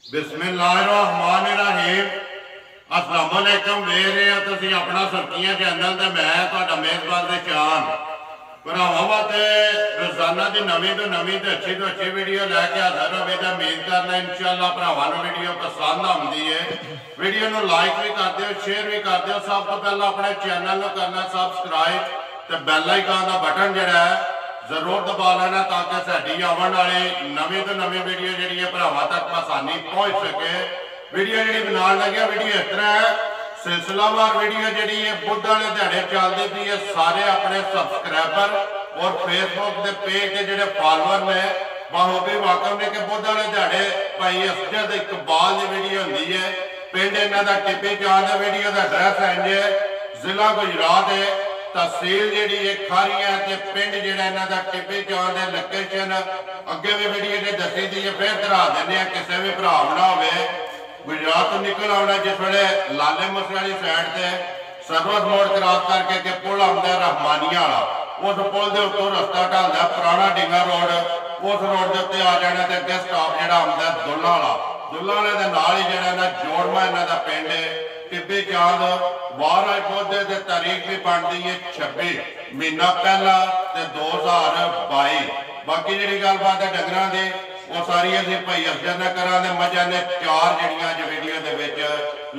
बिस्मिल्लाहिर्रहमानिर्रहीम। अस्सलाम वालेकुम। वेख रहे हो तुसीं अपना सुर्खियां चैनल ते मैं तुहाडा मेज़बान दे चान भरावां वास्ते रोजाना की नवीं तो अच्छी वीडियो लैके हाजिर होवे ते उम्मीद करना इंशाअल्लाह भरावां नूं वीडियो पसंद आउंदी है। वीडियो नूं लाइक भी कर दिओ, शेयर भी कर दिओ। सब तो पहला अपने चैनल नूं करना सबसक्राइब ते बैल आइकन का बटन जिहड़ा है जरूर दबा लेना ताकि साडी आने वाली नवीं तो नवीं वीडियो जी भरावां तक आसानी पहुँच सके। वीडियो जी बनाने लगे वीडियो इस तरह है, सिलसिलावार वीडियो जी है बुध वाले दिहाड़े चलती पी है। सारे अपने सबसक्राइबर और फेसबुक के पेज के जोड़े फॉलोअर ने बखूबी वाकफ ने कि बुध वाले दिहाड़े भाई असजद इकबाल की वीडियो होंगी है। पिंड इन्हों का टिप्पी चांद है। वीडियो का एड्रैस इंज है, जिला गुजरात है, तहसील जी खारियां ते पिंड जिहड़ा इन्हां दा टिप्पी चांद है। लोकेशन अगे भी वीडियो ने दसी दी है, फिर करा देने किसी भी भरा ना हो गुजरात तो निकल आना जिस वे लाले मूसे वाली साइड से सर्वस मोड़ क्रॉस करके कि पुल आता रहमानिया वाला, उस पुल के उत्तों रस्ता ढलता पुराना डिंगा रोड, उस रोड के उत्ते आ जाना तो अगे स्टॉप जो आता दुल्ला वाला। दुल्ला वाले के नाल ही जो जोड़मा इन्हों का पिंड है टिप्पी चांद। महाराज पौधे की तारीख भी बनती है 26 महीना पहला 2022। बाकी जी गलबात है डंगर की वो सारी अभी भाई अफजल ने करा ने मझा ने 4 जड़ियाँ जो वीडियो के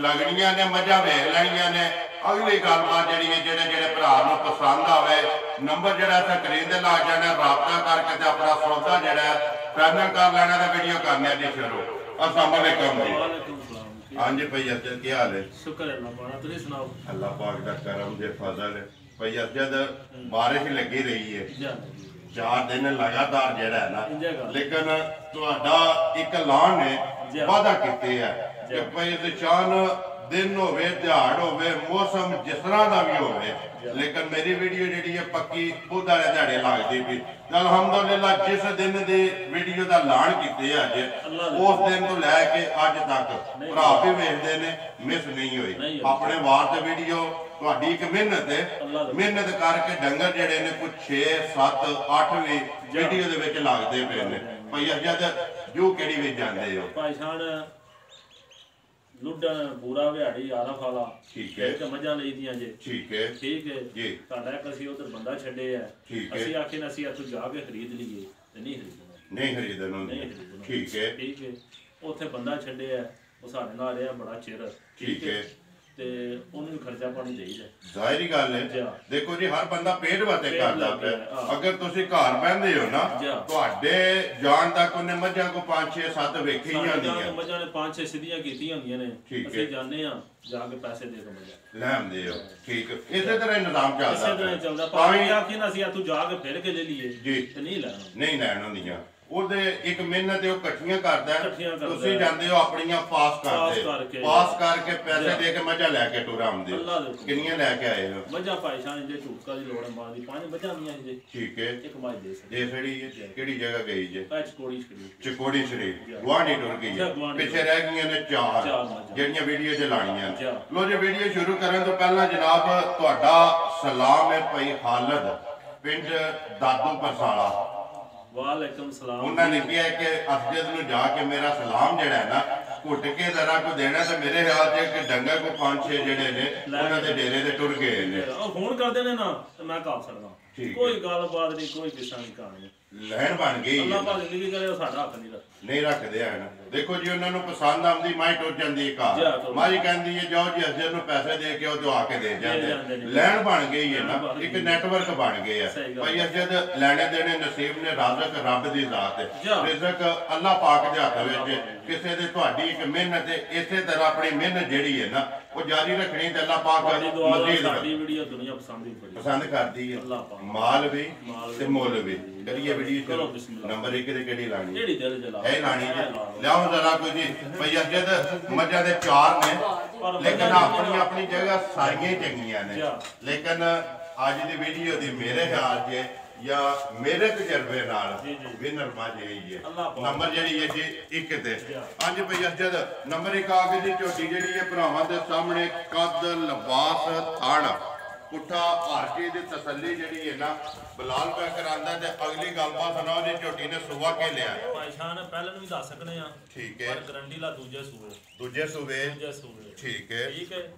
लगनिया ने मझा वेख लैनिया ने। अगली गलबात जी जेडे जेडे भरा पसंद आवे नंबर जो स्क्रीन से ला जाना, रबता करके अपना सौदा जोड़ा फाइनल कर लेना तो वीडियो करने जी शुरू। अस्सलाम वालेकुम जी। हाँ जी भाई अफजल की हाल है? शुक्र है अल्लाह पाक का करम दे फजल है। भाई अफजल बारिश लगी रही है 4 दिन लगातार जड़ा है ना, लेकिन तुहाडा एक ऐलान ने वादा कीते है कि भाई निशान दिन होवे दिहाड़ होवे मौसम जिस तरह का भी होवे, लेकिन मेरी वीडियो जी है पक्की बुध वाले दिहाड़े लगती भी। अलहमदुलिल्लाह जिस दिन की वीडियो का ऐलान किए अज उस दिन तो लैके अज तक भरा भी वेखते ने, मिस नहीं हुई। अपने वार से वीडियो तुहाडी एक मेहनत करके डंगर जेडे ने कुछ 6 7 8 भी वीडियो दे विच लगदे पे ने। भाई अजद जो केड़ी विच जांदे हो भाईशान लुडन पूरा विहाड़ी आरा फाला ठीक है ते मजा लई दियां जे ठीक है जी। साडा एक असी उधर बंदा छड्डे है, असी आखे न असी इथों जाके खरीद लईए ते नहीं खरीदना ठीक है उत्थे बंदा छड्डे है वो साडे नाल रहा बड़ा चिर ठीक है ते उन्हें खर्चा पानी चाहिए। जाहिर गल है देखो जी हर बंदा पेट वास्ते करदा पे। अगर तुसी घर बहंदे हो ना तुहाडे जान तक उन्हें मझां को 5 6 7 वेखी ही होंदियां, मझां ने 5 6 सीधियां कीतियां होंदियां ने, असि जाने आ जाके पैसे दे के मझां ले आंदे हो। ठीक है इसे तरह निजाम चलदा पानी आखी ना असि इथों जाके फिर के ले लिए जी ते नहीं लैण होंदियां। ਉਹਦੇ ਇੱਕ ਮਿਹਨਤ ਉਹ ਇਕੱਠੀਆਂ ਕਰਦਾ, ਤੁਸੀਂ ਜਾਂਦੇ ਹੋ ਆਪਣੀਆਂ ਪਾਸ ਕਰਕੇ ਪੈਸੇ ਦੇ ਕੇ ਮੱਝਾਂ ਲੈ ਕੇ ਟੁਰ ਆਉਂਦੇ। ਕਿੰਨੀਆਂ ਲੈ ਕੇ ਆਏ ਹੋ ਮੱਝਾਂ ਭਾਈਸ਼ਾਨ ਜੇ ਝੁੱਕਾ ਦੀ ਲੋੜ ਮਾਂ ਦੀ 5 ਮੱਝਾਂ ਦੀਆਂ ਜੀ ਠੀਕ ਹੈ ਇੱਕ ਮੱਝ ਦੇ ਜਿਹੜੀ ਕਿਹੜੀ ਜਗ੍ਹਾ ਗਈ ਜੇ ਚਕੋੜੀ ਸ਼ਰੀਫ ਗੁਆਂਢੀ ਟੁਰ ਗਈ ਹੈ। ਪਿੱਛੇ ਰਹਿ ਗਈਆਂ ਨੇ 4 ਜਿਹੜੀਆਂ ਵੀਡੀਓ 'ਚ ਲਾਣੀਆਂ। ਲੋ ਜੀ ਵੀਡੀਓ ਸ਼ੁਰੂ ਕਰਨ ਤੋਂ ਪਹਿਲਾਂ ਜਨਾਬ ਤੁਹਾਡਾ ਸਲਾਮ ਹੈ ਭਾਈ ਖਾਲਦ ਪਿੰਡ ਦਾਦੂ ਪਰਸਾਲਾ। वालेकुम सलाम। उन्होंने कहा कि अफजद नूं जाके मेरा सलाम जड़ा है ना घुट के जरा को देना तो मेरे ख्याल से कि डंगर को 5 6 जड़े ने उन्होंने दे डेरे ते टुर गए ने। फोन करते ने ना तो मैं कह सकदा कोई गलबात नहीं कोई किस्सा नहीं कहानी लैन बन गई अल्लाह पाक जिंदगी करे साडा हक नहीं रखते हैं। देखो जी उन्होंने पसंद आती माई टुर जाती है घर माई कहती है जाओ जी अफजल नूं पैसे दे के तो आके दे जाते। लैन बन गई है ना, एक नेटवर्क बन गए है भाई अफजल। लैने देने नसीब ने राज़क रब दी जात है, रिज़क अल्लाह पाक दे हत्थ विच। किसी दे तुहाडी एक मेहनत है इसे तरह अपनी मेहनत जिहड़ी है ना वो जारी रखनी ते अल्लाह पाक मज़ीद पसंद करती है। माल भी ते मुल भी करिए वीडियो नंबर 1 ते केड़ी लानी है लानी है लियाओ जरा कोई जी भाई अजद मझां दे 4 ने लेकिन अपनी अपनी जगह सारियां चंगियां ने। लेकिन अज दी वीडियो दी मेरे ख्याल से या मेरे तजर्बे नाल विनर मझ यही है। नंबर जी है जी 1 ते अज भाई अजद नंबर 1 आ गई जी झोटी जी भरावां दे सामने कद लिबास थान ਪੁੱਠਾ ਹਰ ਚੀਜ਼ ਦੀ ਤਸੱਲੀ ਜਿਹੜੀ ਹੈ ਨਾ ਬਲਾਲ ਪੈ ਕਰਾਂਦਾ ਤੇ ਅਗਲੀ ਗੱਲਬਾਤ ਸੁਣਾਓ ਜੀ ਝੋਟੀ ਨੇ ਸੂਆ ਕੇ ਲਿਆ ਭਾਈ ਸ਼ਾਨ ਪਹਿਲਾਂ ਨੂੰ ਵੀ ਦੱਸ ਸਕਨੇ ਆ ਠੀਕ ਹੈ ਪਰ ਗਰੰਟੀ ਲਾ ਦੂਜੇ ਸੂਏ ਦੂਜੇ ਸੂਏ ਠੀਕ ਹੈ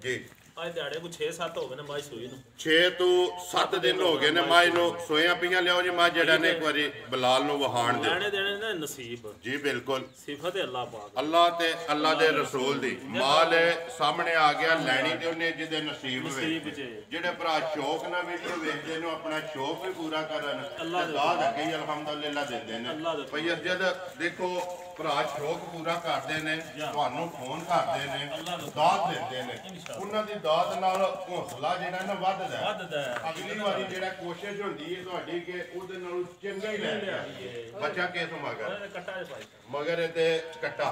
ਜੀ ਅੱਜ ਦਿਹਾੜੇ ਕੋ 6-7 ਹੋ ਗਏ ਨੇ ਮਾਈ ਸੂਈ ਨੂੰ 6 ਤੋਂ 7 ਦਿਨ ਹੋ ਗਏ ਨੇ ਮਾਈ ਨੂੰ ਸੋਇਆਂ ਪਈਆਂ ਲਿਆਓ ਜੀ ਮਾਂ ਜਿਹੜਾ ਨੇ ਇੱਕ ਵਾਰੀ ਬਲਾਲ ਨੂੰ ਵਹਾਣ ਦੇ ਲੈਣੇ ਦੇਣੇ ਨੇ ਨਸੀਬ ਜੀ ਬਿਲਕੁਲ ਸਿਫਤ ਹੈ ਅੱਲਾਹ ਪਾਕ ਅੱਲਾਹ ਤੇ ਅੱਲਾਹ ਦੇ ਰਸੂਲ ਦੀ ਮਾਲ ਸਾਹਮਣੇ ਆ ਗਿਆ ਲੈਣੀ ਤੇ ਉਹਨੇ ਜਿਹਦੇ ਨਸੀਬ ਵਿੱਚ ਜਿਹੜੇ ਭਰਾ ਸ਼ੌਕ ਨਾਲ ਵੀਡੀਓ ਵੇਖਦੇ ਨੇ ਆਪਣਾ ਸ਼ੌਕ ਵੀ ਪੂਰਾ ਕਰਨ ਦਾਦ ਅੱਗੇ ਹੀ ਅਲਹਮਦੁਲਿਲਾ ਦਿੰਦੇ ਨੇ ਭਈ ਜਦ ਦੇਖੋ ਭਰਾ ਸ਼ੌਕ ਪੂਰਾ ਕਰਦੇ ਨੇ ਤੁਹਾਨੂੰ ਫੋਨ ਕਰਦੇ ਨੇ ਦਾਦ ਦਿੰਦੇ ਨੇ ਉਹਨਾਂ ਦੀ ਦਾਦ ਨਾਲ ਹੌਸਲਾ ਜਿਹੜਾ ਨਾ ਵੱਧਦਾ ਅਗਲੀ ਵਾਰੀ ਜਿਹੜਾ ਕੋਸ਼ਿਸ਼ ਹੁੰਦੀ ਹੈ ਤੁਹਾਡੀ ਕਿ ਉਹਦੇ ਨਾਲ ਚੰਗਾ ਹੀ ਲੈ ਕੇ ਬੱਚਾ ਕਿਸ ਮਗਰ ਤੇ ਕੱਟਾ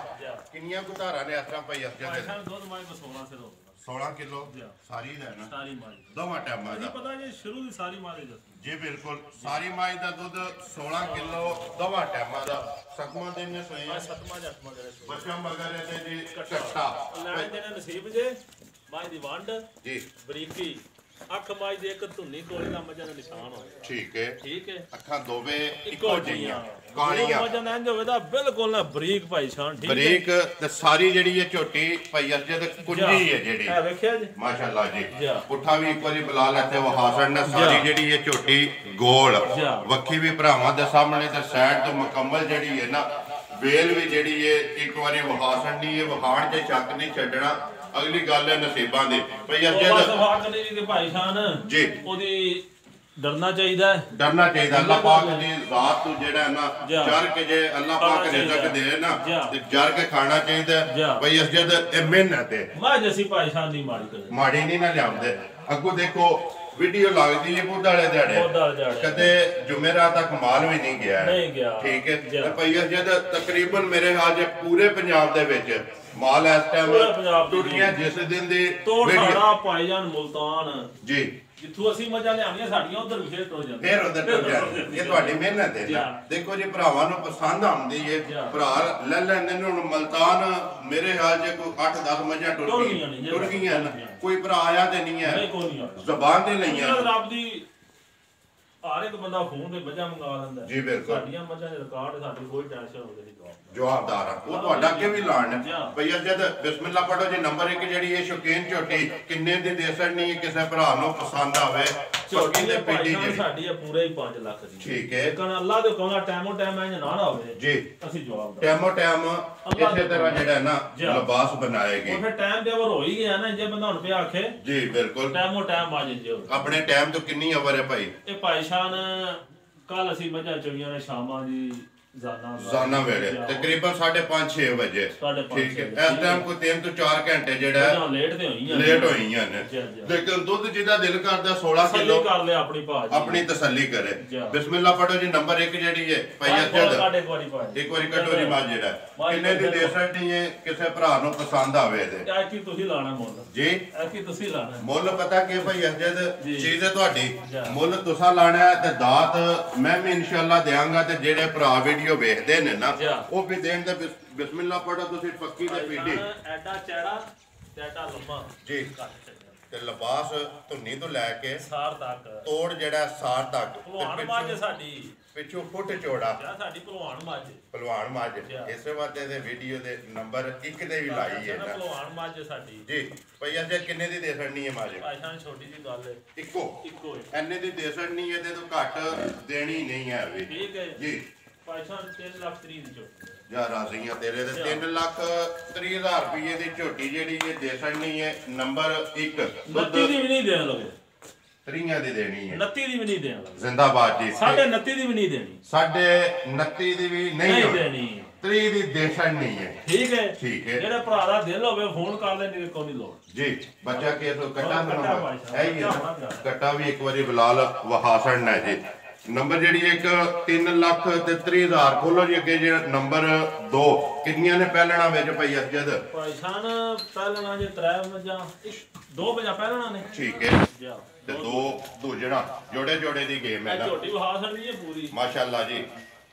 ਕਿੰਨੀਆਂ ਕੁਧਾਰਾਂ ਨੇ ਇਸ ਤਰ੍ਹਾਂ ਭਾਈ ਅਸਜਦ 16 ਕਿਲੋ ਸਾਰੀ ਦਾ ਨਾ ਸਾਰੀ ਮਾਈ ਦੋਵਾਂ ਟਾਈਮਾਂ ਦਾ ਪਤਾ ਜੀ ਸ਼ੁਰੂ ਦੀ ਸਾਰੀ ਮਾਈ ਦਾ ਜੀ ਬਿਲਕੁਲ ਸਾਰੀ ਮਾਈ ਦਾ ਦੁੱਧ 16 ਕਿਲੋ ਦੋਵਾਂ ਟਾਈਮਾਂ ਦਾ ਸਤਵਾਂ ਦਿਨ ਨੇ ਸੋਇਆ ਸਤਵਾਂ ਜੱਟਵਾਂ ਦੇ ਬੱਚਾ ਮਗਰ ਇਹਦੇ ਜੀ ਕੱਟਾ ਲੈਣੇ ਦੇਣੇ ਨਸੀਬ ਜੇ ਮਾਈ ਦੀ ਵੰਡ ਜੀ ਬਰੀਕੀ ਅੱਖ ਮਾਈ ਦੇ ਇੱਕ ਧੁੰਨੀ ਕੋਲੇ ਦਾ ਮੱਝਾਂ ਦਾ ਨਿਸ਼ਾਨ ਹੋਵੇ ਠੀਕ ਹੈ ਅੱਖਾਂ ਦੋਵੇਂ ਇੱਕੋ ਜਿਹੀਆਂ ਕਾਲੀਆਂ ਮੱਝਾਂ ਦਾ ਇੰਜ ਹੋਵੇ ਤਾਂ ਬਿਲਕੁਲ ਨਾ ਬਰੀਕ ਭਾਈ ਸ਼ਾਨ ਠੀਕ ਹੈ ਬਰੀਕ ਤੇ ਸਾਰੀ ਜਿਹੜੀ ਇਹ ਝੋਟੀ ਭਾਈ ਅਸਜਦ ਕੁੰਜੀ ਹੈ ਜਿਹੜੀ ਇਹ ਵੇਖਿਆ ਜੀ ਮਾਸ਼ਾਅੱਲਾ ਜੀ ਪੁੱਠਾ ਵੀ ਇੱਕ ਵਾਰੀ ਬਲਾਲ ਇੱਥੇ ਵਹਾਸਣ ਨੇ ਸਾਰੀ ਜਿਹੜੀ ਇਹ ਝੋਟੀ ਗੋਲ ਵੱਖੀ ਵੀ ਭਰਾਵਾਂ ਦੇ ਸਾਹਮਣੇ ਤੇ ਸਾਈਡ ਤੋਂ ਮੁਕੰਮਲ ਜਿਹੜੀ ਹੈ ਨਾ ਵੇਲ ਵੀ ਜਿਹੜੀ ਹੈ ਇੱਕ ਵਾਰੀ ਵਹਾਸਣ ਦੀ ਇਹ ਵਹਾਣ ਤੇ ਚੱਕ ਨਹੀਂ ਛੱਡਣਾ ਅਗਲੀ ਗੱਲ ਹੈ ਨਸੀਬਾਂ ਦੀ ਭਈ ਅਜੇ ਭਾਈ ਖਾਨ ਜੀ ਉਹਦੀ ਡਰਨਾ ਚਾਹੀਦਾ ਅੱਲਾਹ ਪਾਕ ਦੀ ਜ਼ਾਤ ਤੋਂ ਜਿਹੜਾ ਨਾ ਜਰ ਕੇ ਜੇ ਅੱਲਾਹ ਪਾਕ ਰਿਜ਼ਕ ਦੇ ਨਾ ਤੇ ਜਰ ਕੇ ਖਾਣਾ ਚਾਹੀਦਾ ਭਈ ਅਜਦ ਇਹ ਮਿਹਨਤ ਹੈ ਮਾਂ ਜੈਸੀ ਭਾਈ ਖਾਨ ਦੀ ਮਾੜੀ ਨਹੀਂ ਨਾ ਲਿਆਉਂਦੇ ਅੱਗੋਂ ਦੇਖੋ ਵੀਡੀਓ ਲੱਗਦੀ ਹੈ ਬੁੱਧ ਵਾਲੇ ਦਿਹਾੜੇ ਕਦੇ ਜੁਮੇਰਾਤ ਤੱਕ ਮਾਲ ਵੀ ਨਹੀਂ ਗਿਆ ਠੀਕ ਹੈ ਤੇ ਭਈ ਅਜਦ ਤਕਰੀਬਨ ਮੇਰੇ ਹਾਲ ਜੇ ਪੂਰੇ ਪੰਜਾਬ ਦੇ ਵਿੱਚ ਮਾਲ ਇਸ ਟਾਈਮ ਦੁਨੀਆ ਜਿਸ ਦਿਨ ਦੀ ਤੋੜ ਸਾਡਾ ਭਾਈਜਾਨ ਮੁਲਤਾਨ ਜੀ ਜਿੱਥੋਂ ਅਸੀਂ ਮੱਝਾਂ ਲਿਆਉਣੀਆਂ ਸਾਡੀਆਂ ਉਧਰ ਵੀ ਫੇਰ ਟੁਰ ਜਾਂਦੀਆਂ ਫੇਰ ਉਧਰ ਟੁਰ ਜਾਂਦੀਆਂ ਇਹ ਤੁਹਾਡੀ ਮਿਹਨਤ ਹੈ ਦੇਖੋ ਜੀ ਭਰਾਵਾਂ ਨੂੰ ਪਸੰਦ ਆਉਂਦੀ ਹੈ ਭਰਾ ਲੈ ਲੈਂਦੇ ਨੇ ਹੁਣ ਮਲਤਾਨ ਮੇਰੇ ਹਾਲ ਜੇ ਕੋਈ 8-10 ਮੱਝਾਂ ਟੁਰ ਗਈਆਂ ਕੋਈ ਭਰਾ ਆਇਆ ਤੇ ਨਹੀਂ ਹੈ ਜ਼ਬਾਨ ਤੇ ਲਈਆਂ ਰੱਬ ਦੀ ਹਰ ਇੱਕ ਬੰਦਾ ਫੋਨ ਤੇ ਮੱਝਾਂ ਮੰਗਾ ਲੈਂਦਾ ਜੀ ਬਿਲਕੁਲ ਸਾਡੀਆਂ ਮੱਝਾਂ ਦੇ ਰਿਕਾਰਡ ਸਾਡੀ ਕੋਈ ਟੈਨਸ਼ਨ ਹੋਵੇ ਨਹੀਂ ਜਵਾਬਦਾਰ ਆ ਉਹ ਤੁਹਾਡਾ ਅੱਗੇ ਵੀ ਲਾਣ ਭਈਆ ਜਦ ਬਿਸਮਿਲ੍ਲਾ ਪੜੋ ਜੀ ਨੰਬਰ 1 ਜਿਹੜੀ ਇਹ ਸ਼ੌਕੀਨ ਝੋਟੀ ਕਿੰਨੇ ਦੀ ਦੇ ਸਕਣੀ ਕਿਸੇ ਭਰਾ ਨੂੰ ਪਸੰਦ ਆਵੇ ਝੋਟੀ ਦੇ ਪਿੰਡੀ ਜਿਹੜੀ ਸਾਡੀ ਆ ਪੂਰੇ ਹੀ 5 ਲੱਖ ਦੀ ਠੀਕ ਹੈ ਲੇਕਿਨ ਅੱਲਾਹ ਦੇ ਕਹਿੰਦਾ ਟਾਈਮੋ ਟਾਈਮ ਇੰਜ ਨਾ ਹੋਵੇ ਜੀ ਅਸੀਂ ਜਵਾਬ ਟਾਈਮੋ ਟਾਈਮ ਇਸੇ ਤਰ੍ਹਾਂ ਜਿਹੜਾ ਨਾ ਲਿਬਾਸ ਬਣਾਏਗੇ ਉਹ ਫਿਰ ਟਾਈਮ ਤੇ ਹੋ ਹੀ ਗਿਆ ਨਾ ਜੇ ਬੰਦਾ ਹੁਣ ਪਿਆ ਆਖੇ ਜੀ ਬਿਲਕੁਲ ਟਾਈਮੋ ਟਾਈਮ ਆ ਜੇ ਆਪਣੇ ਟਾਈਮ ਤੋਂ ਕਿੰਨੀ ਅਵਰ ਹੈ ਭਾਈ ਇਹ ਭਾਈ ਸ਼ਾਨ ਕੱਲ ਅਸੀਂ ਮੱਝਾਂ ਚੋਈਆਂ ਨੇ ਸ਼ਾਮਾਂ ਦੀ ਜ਼ਾਨਾ ਵੇਲੇ ਤਕਰੀਬਨ 5:30-6 ਵਜੇ ਠੀਕ ਹੈ ਇਸ ਟਾਈਮ ਕੋਈ 3 ਤੋਂ 4 ਘੰਟੇ ਜਿਹੜਾ ਲੇਟ ਹੋਈਆਂ ਨੇ ਲੇਕਿਨ ਦੁੱਧ ਜਿਹਦਾ ਦਿਲ ਕਰਦਾ 16 ਕਿਲੋ ਕਰ ਲਿਆ ਆਪਣੀ ਭਾਜ ਆਪਣੀ ਤਸੱਲੀ ਕਰੇ ਬਿਸਮਿਲ੍ਲਾ ਪੜੋ ਜੀ ਨੰਬਰ 1 ਜਿਹੜੀ ਹੈ ਭਾਈ ਅਜਦ ਇੱਕ ਵਾਰੀ ਕੱਟੋ ਜੀ ਮਾਂ ਜਿਹੜਾ ਕਿੰਨੇ ਦੀ ਦੇ ਸਕਦੀ ਹੈ ਕਿਸੇ ਭਰਾ ਨੂੰ ਪਸੰਦ ਆਵੇ ਤੇ ਕੀ ਤੁਸੀਂ ਲਾਣਾ ਮੁੱਲ ਜੀ ਕੀ ਤੁਸੀਂ ਲਾਣਾ ਮੁੱਲ ਪਤਾ ਕਿ ਭਾਈ ਅਜਦ ਚੀਜ਼ ਹੈ ਤੁਹਾਡੀ ਮੁੱਲ ਤੁਸੀਂ ਲਾਣਾ ਤੇ ਦਾਤ ਮੈਂ ਵੀ ਇਨਸ਼ਾਅੱਲਾ ਦੇਵਾਂਗਾ ਤੇ ਜਿਹੜੇ ਭਰਾ ਵੀਡੀਓ ਵੇਖਦੇ ਨੇ ਨਾ ਉਹ ਵੀ ਦੇਣ ਦੇ ਬਿਸਮਿਲ੍ਲਾ ਪੜੋ ਤੁਸੀਂ ਪੱਕੀ ਤੇ ਪੀੜੀ ਐਡਾ ਚਿਹਰਾ ਤੇ ਐਡਾ ਲੰਮਾ ਜੀ ਤੇ ਲਿਬਾਸ ਧੁੰਨੀ ਤੋਂ ਲੈ ਕੇ ਸਾਰ ਤੱਕ ਤੋੜ ਜਿਹੜਾ ਸਾਰ ਤੱਕ ਭਲਵਾਨ ਮੱਝ ਸਾਡੀ ਪਿੱਛੋਂ ਫੁੱਟ ਚੌੜਾ ਸਾਡੀ ਭਲਵਾਨ ਮੱਝ ਇਸੇ ਵਾਸਤੇ ਦੇ ਵੀਡੀਓ ਦੇ ਨੰਬਰ 1 ਤੇ ਵੀ ਲਾਈ ਹੈ ਨਾ ਭਲਵਾਨ ਮੱਝ ਸਾਡੀ ਜੀ ਭਈਆ ਜੀ ਕਿੰਨੇ ਦੀ ਦੇ ਸਕਣੀ ਹੈ ਮੱਝ ਭਾਈਸਾਨ ਛੋਟੀ ਜੀ ਗੱਲ ਹੈ ਇੱਕੋ ਐਨੇ ਦੀ ਦੇ ਸਕਣੀ ਹੈ ਤੇ ਤੂੰ ਘੱਟ ਦੇਣੀ ਨਹੀਂ ਹੈ ਵੀ ਠੀਕ ਹੈ ਜੀ ਭਾਈਸਾਨ 3,30,000 ਦੀ ਝੋਟੀ ਜਾ ਰਾਜ਼ੀਆਂ ਤੇਰੇ ਤੇ 3,30,000 ਰੁਪਏ ਦੀ ਝੋਟੀ ਜਿਹੜੀ ਇਹ ਦੇ ਸਕਣੀ ਹੈ ਨੰਬਰ 1 ਬੱਤੀ ਦੀ ਵੀ ਨਹੀਂ ਦੇਣ ਲਗੇ 30 ਦੀ ਦੇਣੀ ਹੈ 29 ਦੀ ਵੀ ਨਹੀਂ ਦੇਣ ਲਗੇ ਜ਼ਿੰਦਾਬਾਦ ਜੀ 29.5 ਦੀ ਵੀ ਨਹੀਂ ਦੇਣੀ 29.5 ਦੀ ਵੀ ਨਹੀਂ ਦੇਣੀ 30 ਦੀ ਦੇਸ਼ਨ ਨਹੀਂ ਹੈ ਠੀਕ ਹੈ ਜਿਹੜੇ ਭਰਾ ਦਾ ਦਿਲ ਹੋਵੇ ਫੋਨ ਕਰ ਲੈ ਨਹੀਂ ਕੋਈ ਨਹੀਂ ਲੋੜ ਜੀ ਬੱਚਾ ਕੇ ਕੱਟਾ ਹੈ ਹੀ ਕੱਟਾ ਵੀ ਇੱਕ ਵਾਰੀ ਬਲਾਲ ਵਹਾਸਣ ਹੈ ਜੀ ਨੰਬਰ ਜਿਹੜੀ ਇੱਕ 3,30,000 ਖੋਲੋ ਜੀ ਅੱਗੇ ਜਿਹੜਾ ਨੰਬਰ 2 ਕਿੰਨੀਆਂ ਨੇ ਪਹਿਲਣਾ ਵਿੱਚ ਭਾਈ ਅਜਦ ਭਾਈਸਾਨ ਪਹਿਲਣਾ ਜੇ 3 ਮੱਝਾਂ 2 ਮੱਝਾਂ ਪਹਿਲਣਾ ਨੇ ਠੀਕ ਹੈ ਤੇ 2 ਦੂਜਣਾ ਜੋੜੇ ਦੀ ਗੇਮ ਹੈ ਨਾ ਝੋਟੀ ਵਹਾਸਣ ਦੀ ਹੈ ਪੂਰੀ ਮਾਸ਼ਾਅੱਲਾ ਜੀ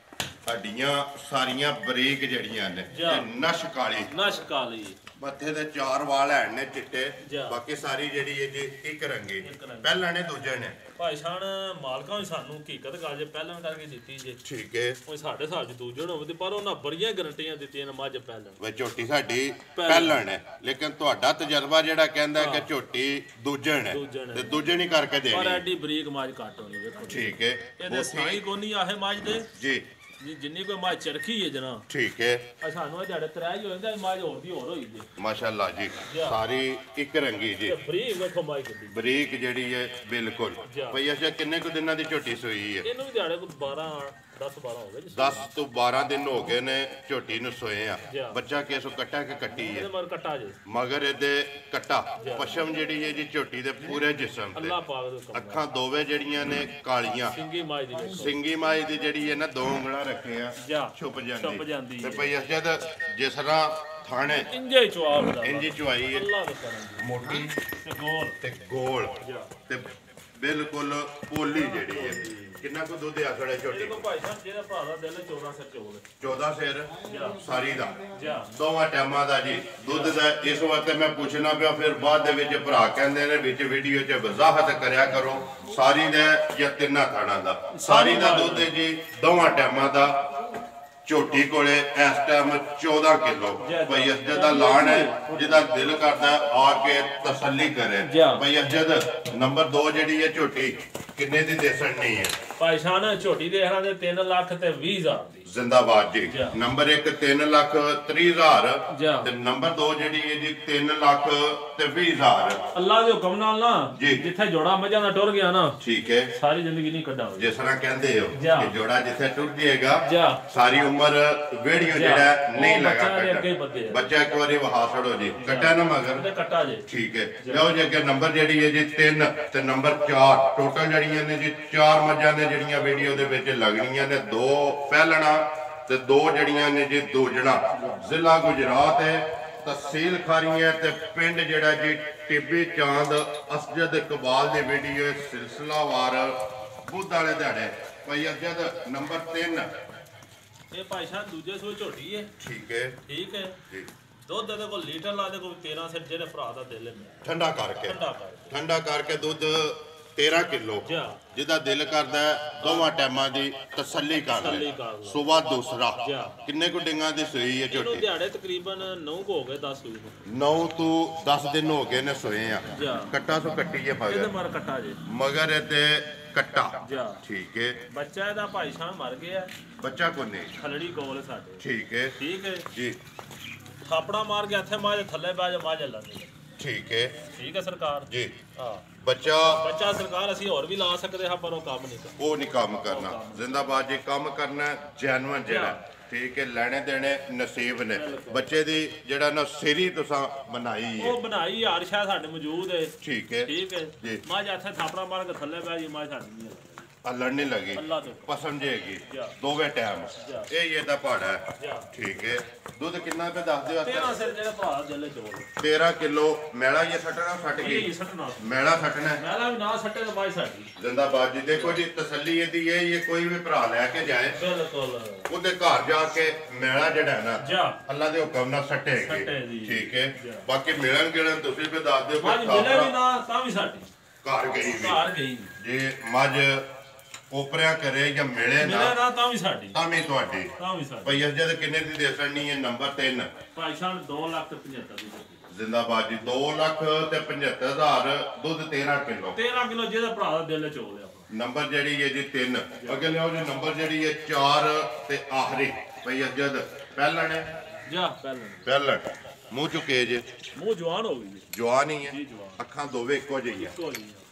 ਹੱਡੀਆਂ ਸਾਰੀਆਂ ਬਰੀਕ ਜਿਹੜੀਆਂ ਨੇ ਤੇ ਨਸ਼ ਕਾਲੀ ਮੱਥੇ ਦੇ 4 ਵਾਲ ਹੈਣ ਨੇ ਚਿੱਟੇ ਬਾਕੀ ਸਾਰੀ ਜਿਹੜੀ ਇਹ ਜੀ ਇੱਕ ਰੰਗੀ ਪਹਿਲਾਂ ਨੇ ਦੂਜੇ ਨੇ ਭਾਈ ਸਾਨ ਮਾਲਕਾਂ ਨੇ ਸਾਨੂੰ ਹਕੀਕਤ ਗੱਲ ਜੇ ਪਹਿਲਾਂ ਕਰਕੇ ਦਿੱਤੀ ਜੇ ਠੀਕ ਹੈ ਉਹ ਸਾਡੇ ਹਿਸਾਬ ਚ ਦੂਜੇ ਹੋਵੇ ਤੇ ਪਰ ਉਹਨਾਂ ਬੜੀਆਂ ਗਰੰਟੀਆਂ ਦਿੱਤੀਆਂ ਨੇ ਮੱਝ ਪਹਿਲਾਂ ਵੇ ਝੋਟੀ ਸਾਡੀ ਪਹਿਲਾਂ ਨੇ ਲੇਕਿਨ ਤੁਹਾਡਾ ਤਜਰਬਾ ਜਿਹੜਾ ਕਹਿੰਦਾ ਕਿ ਝੋਟੀ ਦੂਜੇ ਨੇ ਤੇ ਦੂਜੇ ਨਹੀਂ ਕਰਕੇ ਦੇਣੀ ਪਰ ਐਡੀ ਬਰੀਕ ਮੱਝ ਘੱਟ ਹੋਣੀ ਵੇਖੋ ਠੀਕ ਹੈ ਇਹਦੇ ਸਾਈ ਕੋਨੀ ਆਹੇ ਮੱਝ ਦੇ ਜੀ ਜਿੰਨੀ ਕੋਈ ਮੱਝ ਚਰਖੀ ਹੈ ਜਨਾ ਠੀਕ ਹੈ ਸਾਨੂੰ ਇਹ ਜੜੇ ਤਰਾਈ ਹੋ ਜਾਂਦਾ ਮੱਝ ਹੋਰ ਦੀ ਹੋਰ ਹੋਈ ਜੀ ਮਾਸ਼ਾਅੱਲਾ ਜੀ ਸਾਰੀ ਇੱਕ ਰੰਗੀ ਜੀ ਬਰੀਕ ਵੇਖੋ ਮੱਝ ਕਿੱਡੀ ਬਰੀਕ ਜਿਹੜੀ ਹੈ ਬਿਲਕੁਲ ਭਈ ਅੱਛਾ ਕਿੰਨੇ ਕੁ ਦਿਨਾਂ ਦੀ ਝੋਟੀ ਸੋਈ ਹੈ ਇਹਨੂੰ ਵੀ ਦਿਹਾੜੇ 10-12 ਹੋ ਗਏ ਜੀ 10 ਤੋਂ 12 ਦਿਨ ਹੋ ਗਏ ਨੇ ਝੋਟੀ ਨੂੰ ਸੋਏ ਆ ਬੱਚਾ ਕਿਸੋਂ ਕੱਟਾ ਕਿ ਕੱਟੀ ਹੈ ਮਗਰ ਕੱਟਾ ਜੀ ਮਗਰ ਇਹਦੇ ਕੱਟਾ ਪਸ਼ਮ ਜਿਹੜੀ ਹੈ ਜੀ ਝੋਟੀ ਦੇ ਪੂਰੇ ਜਿਸਮ ਤੇ ਅੱਲਾਹ ਪਾਕ ਦੇ ਅੱਖਾਂ ਦੋਵੇਂ ਜਿਹੜੀਆਂ ਨੇ ਕਾਲੀਆਂ ਸਿੰਗੀ ਮਾਈ ਦੀ ਜਿਹੜੀ ਹੈ ਨਾ 2 ਉਂਗਲਾਂ ਰੱਖੇ ਆ ਛੁਪ ਜਾਂਦੀ ਤੇ ਭਈ ਜਦ ਜਿਸ ਤਰ੍ਹਾਂ ਥਾਣੇ ਇੰਜੀ ਚੁਆਈ ਹੈ ਮੋਟੀ ਤੇ ਗੋਲ ਤੇ ਬਿਲਕੁਲ ਪੋਲੀ ਜਿਹੜੀ ਹੈ ਕਿੰਨਾ ਕੋ ਦੁੱਧ ਆ ਖੜਾ ਝੋਟੀ ਕੋ ਭਾਈ ਸਾਹਿਬ ਜਿਹੜਾ ਭਰਾ ਦਾ ਦਿਲ 14 ਸਿਰ ਚੋਲ 14 ਸਿਰ ਸਾਰੀ ਦਾ ਦੋਵਾਂ ਟਾਈਮਾਂ ਦਾ ਜੀ ਦੁੱਧ ਦਾ ਇਸ ਵਾਸਤੇ ਮੈਂ ਪੁੱਛਣਾ ਪਿਆ ਫਿਰ ਬਾਅਦ ਦੇ ਵਿੱਚ ਭਰਾ ਕਹਿੰਦੇ ਨੇ ਵਿੱਚ ਵੀਡੀਓ 'ਚ ਵਜ਼ਾਹਤ ਕਰਿਆ ਕਰੋ ਸਾਰੀ ਦਾ ਜਾਂ ਤਿੰਨਾਂ ਥਾਣਾ ਦਾ ਸਾਰੀ ਦਾ ਦੁੱਧ ਜੀ ਦੋਵਾਂ ਟਾਈਮਾਂ ਦਾ ਝੋਟੀ ਕੋਲੇ ਇਸ ਟਾਈਮ 14 ਕਿਲੋ ਭਈ ਅਜਦ ਦਾ ਲਾਣ ਹੈ ਜਿਹਦਾ ਦਿਲ ਕਰਦਾ ਆ ਕੇ ਤਸੱਲੀ ਕਰੇ ਭਈ ਅਜਦ ਨੰਬਰ 2 ਜਿਹੜੀ ਹੈ ਝੋਟੀ ਕਿੰਨੇ ਦੀ ਦੇਸਣ ਨਹੀਂ ਹੈ ਭਾਈ ਸ਼ਾਨ ਝੋਟੀ ਦੇ ਹਰਾਂ ਦੇ 3 ਲੱਖ ਤੇ 20 ਹਜ਼ਾਰ ਦੀ ਜ਼ਿੰਦਾਬਾਦ ਜੀ ਨੰਬਰ 1 3,30,000 ਤੇ ਨੰਬਰ 2 ਜਿਹੜੀ ਹੈ ਜੀ 3,20,000 ਅੱਲਾਹ ਦੇ ਹੁਕਮ ਨਾਲ ਨਾ ਜਿੱਥੇ ਜੋੜਾ ਮੱਝਾਂ ਦਾ ਟੁਰ ਗਿਆ ਨਾ ਠੀਕ ਹੈ ਸਾਰੀ ਜ਼ਿੰਦਗੀ ਨਹੀਂ ਕੱਢਾ ਜਿਸ ਤਰ੍ਹਾਂ ਕਹਿੰਦੇ ਹੋ ਕਿ ਜੋੜਾ ਜਿੱਥੇ ਟੁਰ ਜਾਏਗਾ ਸਾਰੀ ਉਮਰ ਵੇੜੀਓ ਜਿਹੜਾ ਨਹੀਂ ਲਗਾ ਬੱਚਾ ਇੱਕ ਵਾਰੀ ਵਹਾ ਛੜੋ ਜੀ ਕੱਟਾ ਨਾ ਮਗਰ ਕੱਟਾ ਜੀ ਠੀਕ ਹੈ ਲਓ ਜੀ ਅੱਗੇ ਨੰਬਰ ਜਿਹੜੀ ਹੈ ਜੀ 3 ਤੇ ਨੰਬਰ 4 ਟੋਟਲ ਜਿਹੜੀਆਂ ਨੇ ਜੀ 4 ਮੱਝਾਂ ਨੇ ਜਿਹੜੀਆਂ ਵੀਡੀਓ ਦੇ ਵਿੱਚ ਲੱਗਣੀਆਂ ਨੇ 2 ਪਹਿਲਣਾ ਤੇ 2 ਜਿਹੜੀਆਂ ਨੇ ਜੀ ਦੂਜਣਾ ਜ਼ਿਲ੍ਹਾ ਗੁਜਰਾਤ ਹੈ ਤਹਿਸੀਲ ਖਾਰੀਆਂ ਤੇ ਪਿੰਡ ਜਿਹੜਾ ਜੀ ਟਿੱਬੀ ਚਾਂਦ ਅਸਜਦ ਇਕਬਾਲ ਦੀ ਵੀਡੀਓ ਸਿਲਸਿਲਾਵਾਰ ਬੁੱਧ ਵਾਲੇ ਦਿਹਾੜੇ ਭਾਈ ਅਸਜਦ ਨੰਬਰ 3 ਇਹ ਭਾਈ ਸਾਹਿਬ ਦੂਜੇ ਸੋ ਝੋਟੀ ਹੈ ਠੀਕ ਹੈ ਜੀ ਦੁੱਧ ਦੇ ਕੋਲ ਲੀਟਰ ਲਾ ਦੇ ਕੋਈ 13 ਸਿਰ ਜਿਹੜੇ ਭਰਾ ਦਾ ਦਿਲ ਹੈ ਠੰਡਾ ਕਰਕੇ ਦੁੱਧ 13 ਕਿਲੋ ਜਿਹਦਾ ਦਿਲ ਕਰਦਾ ਦੋਵਾਂ ਟਾਈਮਾਂ ਦੀ ਤਸੱਲੀ ਕਰ ਲੈ ਸਵੇਰ ਦੂਸਰਾ ਕਿੰਨੇ ਕੁ ਡਿੰਗਾਂ ਦੀ ਸੂਈ ਹੈ ਝੋਟੀ ਦਿਹਾੜੇ ਤਕਰੀਬਨ 9 ਹੋ ਗਏ 10 ਸੂਈ 9 ਤੋਂ 10 ਦਿਨ ਹੋ ਗਏ ਨੇ ਸੋਏ ਆ ਕੱਟਾ ਸੋ ਕੱਟੀ ਹੈ ਮਗਰ ਕੱਟਾ ਜੇ ਮਗਰ ਇਹਦੇ ਕੱਟਾ ਠੀਕ ਹੈ ਬੱਚਾ ਇਹਦਾ ਭਾਈ ਸਾਹਿਬ ਮਰ ਗਿਆ ਬੱਚਾ ਕੋਨੇ ਖਲੜੀ ਕੋਲ ਸਾਡੇ ਠੀਕ ਹੈ ਜੀ ਥਾਪੜਾ ਮਾਰ ਗਿਆ ਇੱਥੇ ਮਾਜ ਥੱਲੇ ਬਹਿ ਜਾ ਮਾਜ ਲੱਗ ਠੀਕ ਹੈ ਸਰਕਾਰ ਜੀ ਹਾਂ ਬੱਚਾ ਸਰਕਾਰ ਅਸੀਂ ਹੋਰ ਵੀ ਲਾ ਸਕਦੇ ਹਾਂ ਪਰ ਉਹ ਕੰਮ ਨਹੀਂ ਕੰਮ ਕਰਨਾ ਜ਼ਿੰਦਾਬਾਦ ਜੀ ਕੰਮ ਕਰਨਾ ਜੈਨੂਇਨ ਜਿਹੜਾ ਠੀਕ ਹੈ ਲੈਣੇ ਦੇਣੇ ਨਸੀਬ ਨੇ ਬੱਚੇ ਦੀ ਜਿਹੜਾ ਨਾ ਸਿਰੀ ਤੁਸੀਂ ਬਣਾਈ ਹੈ ਉਹ ਬਣਾਈ ਯਾਰ ਸ਼ਾਇਦ ਸਾਡੇ ਮੌਜੂਦ ਹੈ ਠੀਕ ਹੈ ਜੀ ਮਾਜ ਇੱਥੇ ਥਾਪੜਾ ਮਾਰ ਕੇ ਥੱਲੇ ਬਹਿ ਜੀ ਮਾਜ ਸਾਡੀ ਨਹੀਂ ਲੜਨੀ ਲੱਗੀ ਪਸੰਦ ਜੇਗੀ ਦੋਵੇਂ ਟਾਈਮ ਇਹ ਇਹਦਾ ਭਾੜਾ ਹੈ ਠੀਕ ਹੈ ਦੁੱਧ ਕਿੰਨਾ ਪੇ ਦੱਸ ਦਿਓ 13 ਸਿਰ ਜਿਹੜਾ ਭਰਾ ਜੱਲੇ ਚੋਲ 13 ਕਿਲੋ ਮੈਲਾ ਇਹ ਸੱਟਣਾ ਸੱਟ ਗਈ ਮੈਲਾ ਸੱਟਣਾ ਮੈਲਾ ਵੀ ਨਾ ਸੱਟੇ ਤਾਂ ਬਾਈ ਸਾਡੀ ਜ਼ਿੰਦਾਬਾਦ ਜੀ ਦੇਖੋ ਜੀ ਤਸੱਲੀ ਇਹਦੀ ਇਹ ਕੋਈ ਵੀ ਭਰਾ ਲੈ ਕੇ ਜਾਏ ਬਿਲਕੁਲ ਉਹਦੇ ਘਰ ਜਾ ਕੇ ਮੈਲਾ ਜਿਹੜਾ ਨਾ ਅੱਲਾ ਦੇ ਹੁਕਮ ਨਾਲ ਸੱਟੇਗੀ ਠੀਕ ਹੈ ਬਾਕੀ ਮਿਲਣ ਗਿਲਣ ਤੁਸੀਂ ਵੀ ਦੱਸ ਦਿਓ ਮੱਝ ਮਿਲੇ ਵੀ ਨਾ ਤਾਂ ਵੀ ਸਾਡੀ ਘਰ ਗਈ ਜੇ ਮੱਝ ਉਪਰਿਆ ਕਰੇ ਜਾਂ ਮਿਲੇ ਨਾ ਤਾਂ ਵੀ ਸਾਡੀ ਤਾਂ ਵੀ ਤੁਹਾਡੀ ਭਈ ਜਦ ਕਿੰਨੇ ਦੀ ਦੇਸਣੀ ਹੈ ਨੰਬਰ 3 ਭਾਈ ਸਾਹਿਬ 2,75,000 ਦੀ ਜ਼ਿੰਦਾਬਾਦ ਜੀ 2,75,000 ਦੁੱਧ 13 ਕਿਲੋ ਜਿਹਦਾ ਭਰਾ ਦਾ ਦਿਲ ਚੋ ਲਿਆ ਨੰਬਰ ਜਿਹੜੀ ਹੈ ਜੀ 3 ਅੱਗੇ ਲਿਆਓ ਜੀ ਨੰਬਰ ਜਿਹੜੀ ਹੈ 4 ਤੇ ਆਖਰੀ ਭਈ ਜਦ ਪਹਿਲਣ ਪਹਿਲਣ ਮੂੰਹ ਚੁੱਕੇ ਜੇ ਮੂੰਹ ਜਵਾਨ ਹੋ ਗਈ ਜਵਾਨ ਹੀ ਹੈ ਅੱਖਾਂ ਦੋਵੇਂ ਇੱਕੋ ਜਿਹੀਆਂ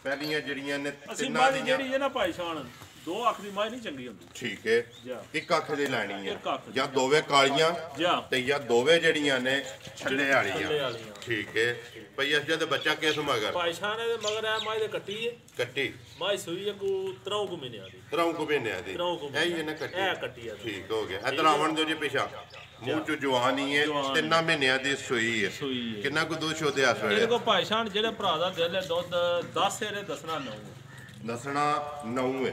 ਪਹਿਲੀਆਂ ਜਿਹੜੀਆਂ ਨੇ ਤਿੰਨਾਂ ਦੀਆਂ ਜਿਹੜੀ ਹੈ ਨਾ ਭਾਈ ਸਾਹਿਬ 2 ਅੱਖ ਦੀ ਮਾਝ ਨਹੀਂ ਚੰਗੀ ਹੁੰਦੀ ਠੀਕ ਹੈ ਇੱਕ ਅੱਖ ਦੀ ਲੈਣੀ ਹੈ ਜਾਂ ਦੋਵੇਂ ਕਾਲੀਆਂ ਤੇ ਜਾਂ ਦੋਵੇਂ ਜਿਹੜੀਆਂ ਨੇ ਛੱਲੇ ਵਾਲੀਆਂ ਠੀਕ ਹੈ ਭਈ ਜਦ ਬੱਚਾ ਕਿਸ ਮਗਰ ਭਾਈ ਸਾਹਿਬ ਦੇ ਮਗਰ ਆ ਮਾਝ ਦੇ ਕੱਟੀ ਮਾਝ ਸੂਈ ਕੋ 3 ਮਹੀਨਿਆਂ ਦੀ ਇਹ ਨਾ ਕੱਟੀ ਠੀਕ ਹੋ ਗਿਆ ਇਧਰ ਆਵਣ ਦਿਓ ਜੀ ਪਿਛਾ ਮੂੰਹ ਚ ਜਵਾਨੀ ਹੈ 3 ਮਹੀਨਿਆਂ ਦੀ ਸੂਈ ਹੈ ਕਿੰਨਾ ਕੁ ਦੁੱਧ ਸ਼ੋਦੇ ਆ ਸਵੇਰੇ ਇਹਦੇ ਕੋ ਭਾਈ ਸਾਹਿਬ ਜਿਹੜੇ ਭਰਾ ਦਾ ਦਿਲ ਹੈ ਦੁੱਧ 10 ਸੇਰੇ ਦੱਸਣਾ दसना 9 है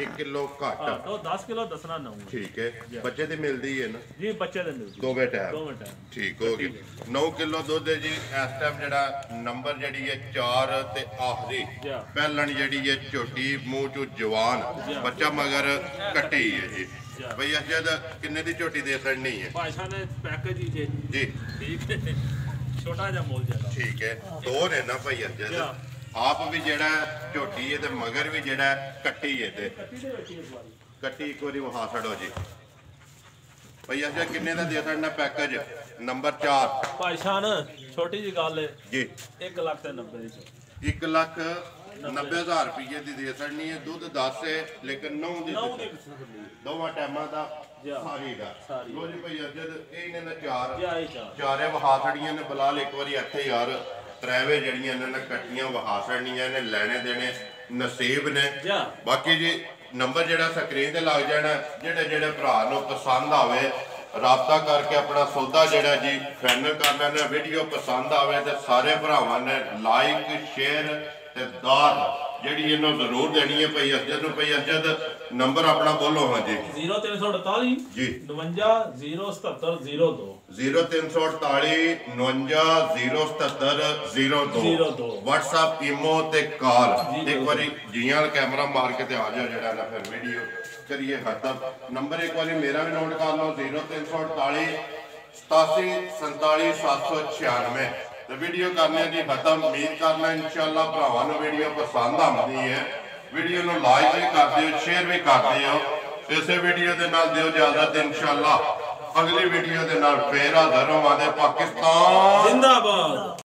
1 किलो घट तो 10 किलो दसना 9 ठीक है बच्चे दी मिलदी है ना जी बच्चे दे मिलदी दोवे टाइम ठीक हो गया 9 किलो दुध है जी इस टाइम जेड़ा नंबर जेड़ी है 4 ते आखरी पहलन जेड़ी है झोटी मुंह चो जवान बच्चा मगर कट्टी है जी भाई अजद किन्ने दी झोटी दे छड़नी है भाषा ने पैकेज ही जी ठीक है छोटा जा मोल ज्यादा ठीक है दो ने ना भाई अजद आप भी जेड़ा झोटी है ते मगर भी जेड़ा कट्टी है ते कट्टी एक बारी वहा छड़ो जी भाई अजद किन्ने दा दे छड़ना पैकेज नंबर 4 भाईशान छोटी जी गल है जी 1,90,000 दी 1,90,000 रुपये दी दे छड़नी है दूध 10 है लेकिन 9 दी दोवां टाइमां दा सारी दा लो जी भाई अजद इहने ना चारे वहा छड़ियां ने बिलाल एक बारी इत्थे यार त्रेवे जड़ियां इन्होंने कट्टियां वहा छड़नियां ने लेने देने नसीब ने बाकी जी नंबर जेड़ा स्क्रीन ते लग जाना जेड़े जेड़े भरा नूं पसंद आवे राबता करके अपना सौदा जेड़ा जी फाइनल कर लेना वीडियो पसंद आवे ते सारे भरावां ने लाइक शेयर ते दाद जेड़ी इन्हों जरूर देनी है भाई अजद नूं भाई अजद नंबर अपना बोलो हाँ जी 0348 जी 59 077 02 0348 59 077 02 WhatsApp इमो ते कॉल एक बारी जियां कैमरा मार के ते आ जाओ जेड़ा ना फिर वीडियो करिए खत्म नंबर एक बारी मेरा भी नोट कर लो 0348 87 47 796 तो वीडियो करने की खत्म उम्मीद करना इंशाअल्लाह भरावां नूं वीडियो पसंद आती है वीडियो नूं लाइक भी कर दिओ शेयर भी कर दिओ इस वीडियो के नाल दिओ इजाजत इंशाअल्लाह अगली वीडियो के नाल फिर हाज़र होवांगे पाकिस्तान जिंदाबाद।